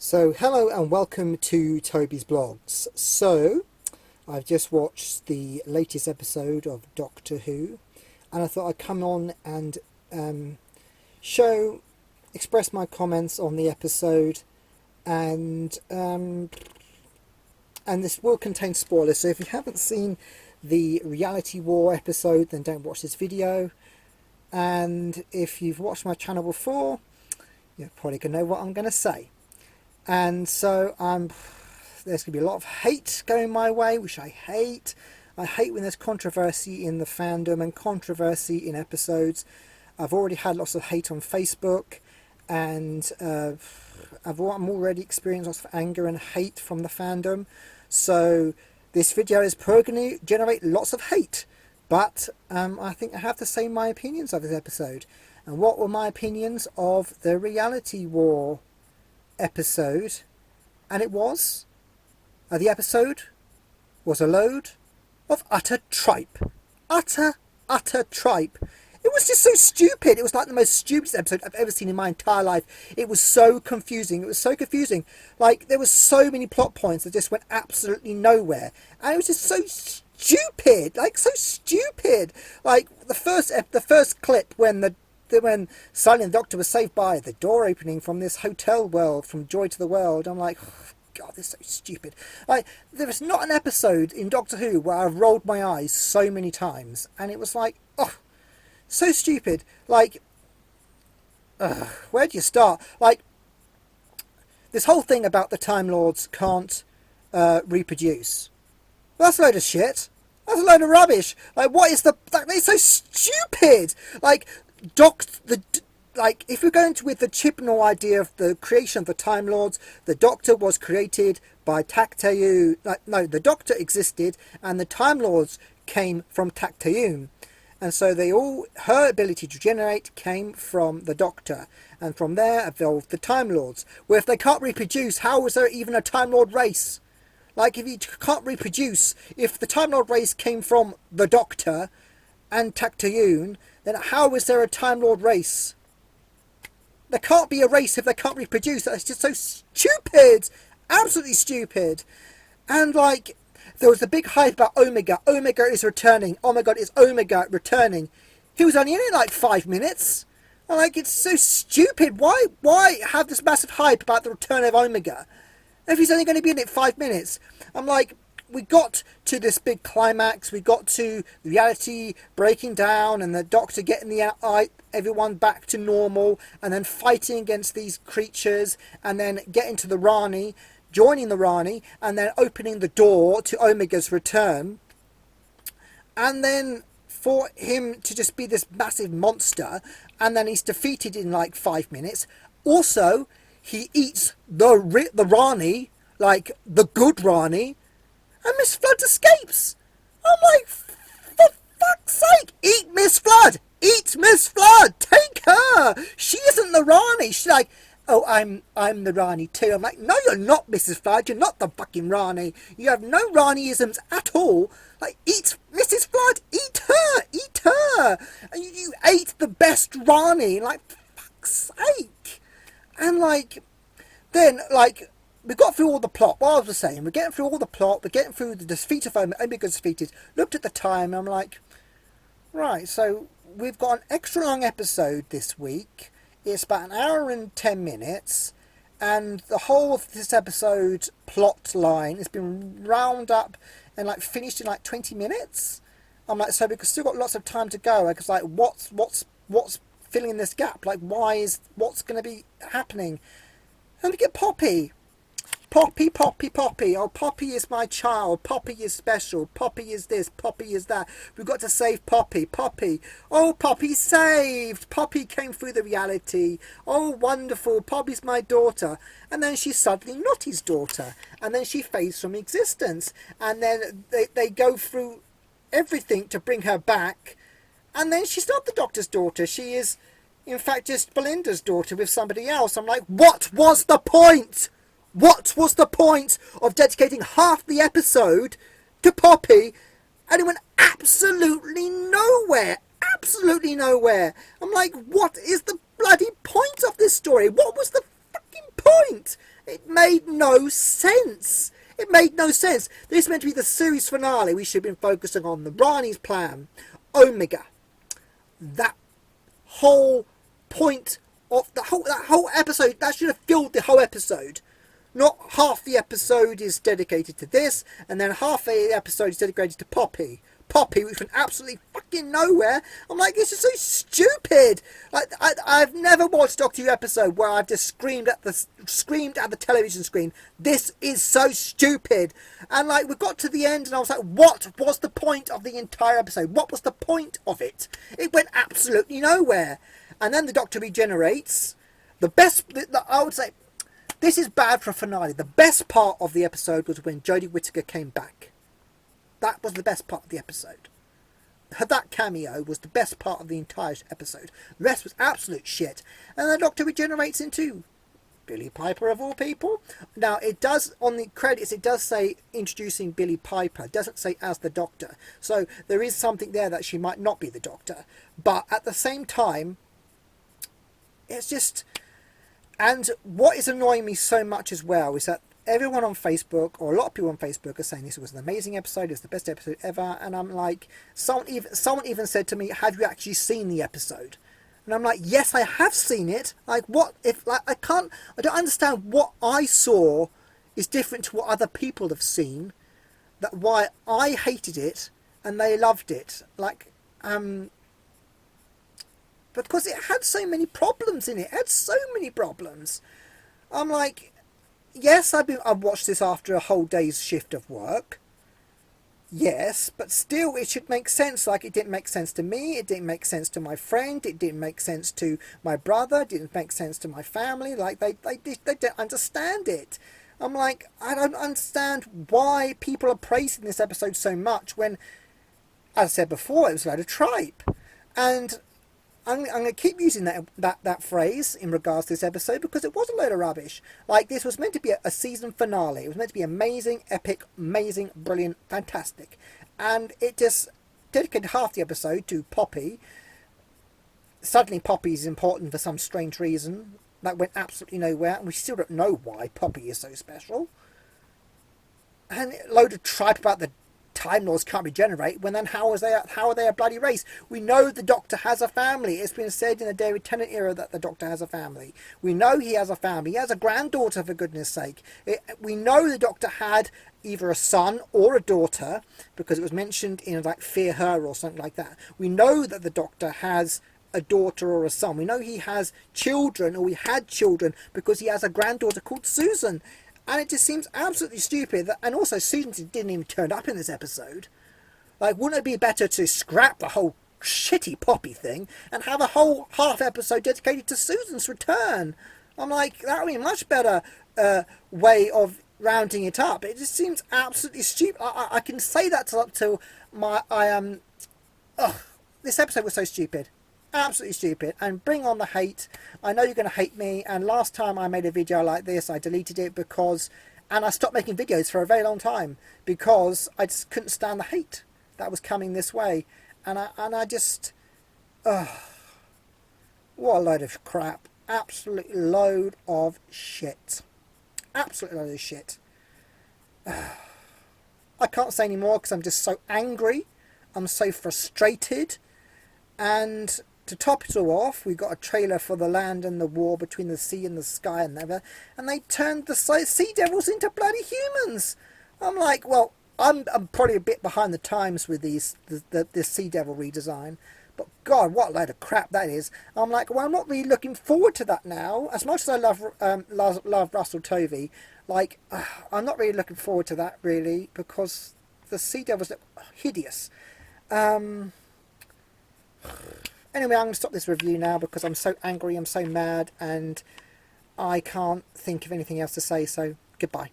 So, hello and welcome to Tobysblogs. So, I've just watched the latest episode of Doctor Who, and I thought I'd come on and express my comments on the episode, and this will contain spoilers. So, if you haven't seen the Reality War episode, then don't watch this video. And if you've watched my channel before, you're probably gonna know what I'm gonna say. And so there's going to be a lot of hate going my way, which I hate. I hate when there's controversy in the fandom and controversy in episodes. I've already had lots of hate on Facebook, and I'm already experienced lots of anger and hate from the fandom. So this video is probably going to generate lots of hate. But I think I have to say my opinions of this episode. And what were my opinions of the Reality War episode? And it was the episode was a load of utter tripe. Utter tripe. It was just so stupid. It was like the most stupidest episode I've ever seen in my entire life. It was so confusing. Like, there were so many plot points that just went absolutely nowhere, and it was just so stupid. Like, so stupid. Like the first clip when Sally and the Doctor was saved by the door opening from this hotel world, from Joy to the World. I'm like, oh, God, this is so stupid. Like, there is not an episode in Doctor Who where I've rolled my eyes so many times, and it was like, oh, so stupid. Like, where do you start? Like, this whole thing about the Time Lords can't reproduce. Well, that's a load of shit. That's a load of rubbish. Like, what is the... Like, they're so stupid. Like, if we're going with the Chibnall idea of the creation of the Time Lords, the Doctor was created by Tactayun. No, the Doctor existed, and the Time Lords came from Tactayun, and so her ability to regenerate came from the Doctor, and from there evolved the Time Lords. Where if they can't reproduce, how is there even a Time Lord race? Like, if you can't reproduce, if the Time Lord race came from the Doctor and Tactayun, then how is there a Time Lord race? There can't be a race if they can't reproduce. That's just so stupid. Absolutely stupid. And, like, there was a big hype about Omega. Omega is returning. Oh my God, is Omega returning? He was only in it like 5 minutes. And, like, it's so stupid. Why have this massive hype about the return of Omega if he's only going to be in it 5 minutes? I'm like, we got to this big climax. We got to reality breaking down, and the Doctor getting everyone back to normal, and then fighting against these creatures, and then getting to the Rani, joining the Rani, and then opening the door to Omega's return. And then for him to just be this massive monster, and then he's defeated in like 5 minutes. Also, he eats the Rani, like the good Rani, and Miss Flood escapes. I'm like, for fuck's sake, eat Miss Flood! Eat Miss Flood! Take her! She isn't the Rani. She's like, oh, I'm the Rani too. I'm like, no, you're not, Mrs. Flood. You're not the fucking Rani. You have no Rani-isms at all. Like, eat Mrs. Flood. Eat her. Eat her. And you ate the best Rani. Like, for fuck's sake. And, like, then, like, we got through all the plot. What I was saying, we're getting through all the plot. We're getting through the defeat of Omega's defeated. Looked at the time, and I'm like, right, so we've got an extra long episode this week. It's about an hour and 10 minutes, and the whole of this episode plot line has been wound up and like finished in like 20 minutes. I'm like, so we've still got lots of time to go. Because like, what's filling in this gap? Like, what's going to be happening? And we get Poppy. Poppy. Oh, Poppy is my child. Poppy is special. Poppy is this. Poppy is that. We've got to save Poppy. Poppy. Oh, Poppy saved. Poppy came through the reality. Oh, wonderful. Poppy's my daughter. And then she's suddenly not his daughter. And then she fades from existence. And then they go through everything to bring her back. And then she's not the Doctor's daughter. She is, in fact, just Belinda's daughter with somebody else. I'm like, what was the point? What was the point of dedicating half the episode to Poppy, and it went absolutely nowhere? Absolutely nowhere. I'm like, what is the bloody point of this story? What was the fucking point? It made no sense. It made no sense. This is meant to be the series finale. We should have been focusing on the Rani's plan, Omega. That whole point of that whole episode, that should have filled the whole episode. Not half the episode is dedicated to this, and then half the episode is dedicated to Poppy. Poppy, which went absolutely fucking nowhere. I'm like, this is so stupid. Like, I've never watched a Doctor Who episode where I've just screamed at the television screen. This is so stupid. And like, we got to the end, and I was like, what was the point of the entire episode? What was the point of it? It went absolutely nowhere. And then the Doctor regenerates. I would say, this is bad for a finale. The best part of the episode was when Jodie Whittaker came back. That was the best part of the episode. That cameo was the best part of the entire episode. The rest was absolute shit. And the Doctor regenerates into Billie Piper of all people. Now, it does, on the credits, it does say introducing Billie Piper. It doesn't say as the Doctor. So there is something there that she might not be the Doctor. But at the same time, it's just... And what is annoying me so much as well is that everyone on Facebook, or a lot of people on Facebook, are saying this was an amazing episode, it's the best episode ever, and I'm like, someone even said to me, have you actually seen the episode? And I'm like, yes, I have seen it. Like, what if, like, I don't understand what I saw is different to what other people have seen, that why I hated it and they loved it. Like, because it had so many problems in it. It had so many problems. I'm like, yes, I've watched this after a whole day's shift of work. Yes, but still it should make sense. Like, it didn't make sense to me. It didn't make sense to my friend. It didn't make sense to my brother. It didn't make sense to my family. Like, they don't understand it. I'm like, I don't understand why people are praising this episode so much when, as I said before, it was a load of tripe. And I'm going to keep using that phrase in regards to this episode because it was a load of rubbish. Like, this was meant to be a season finale. It was meant to be amazing, epic, amazing, brilliant, fantastic. And it just dedicated half the episode to Poppy. Suddenly Poppy is important for some strange reason. That went absolutely nowhere. And we still don't know why Poppy is so special. And a load of tripe about the Time Lords can't regenerate, when then how are they a bloody race? We know the Doctor has a family. It's been said in the David Tennant era that the Doctor has a family. We know he has a family. He has a granddaughter, for goodness sake. We know the Doctor had either a son or a daughter, because it was mentioned in, like, Fear Her or something like that. We know that the Doctor has a daughter or a son. We know he has children, or he had children, because he has a granddaughter called Susan. And it just seems absolutely stupid. And also, Susan didn't even turn up in this episode. Like, wouldn't it be better to scrap the whole shitty Poppy thing and have a whole half episode dedicated to Susan's return? I'm like, that would be a much better way of rounding it up. It just seems absolutely stupid. I can say that to my... this episode was so stupid. Absolutely stupid. And bring on the hate. I know you're going to hate me, and last time I made a video like this I deleted it because, and I stopped making videos for a very long time because I just couldn't stand the hate that was coming this way. And I just, what a load of crap. Absolute load of shit. Absolute load of shit. I can't say any more because I'm just so angry. I'm so frustrated. And to top it all off, we got a trailer for The Land and the War Between the Sea and the Sky and Never, and they turned the Sea Devils into bloody humans. I'm like, well, I'm probably a bit behind the times with this Sea Devil redesign, but God, what a load of crap that is. I'm like, well, I'm not really looking forward to that now. As much as I love Russell Tovey, like, I'm not really looking forward to that, really, because the Sea Devils look hideous. Anyway, I'm going to stop this review now because I'm so angry, I'm so mad, and I can't think of anything else to say, so goodbye.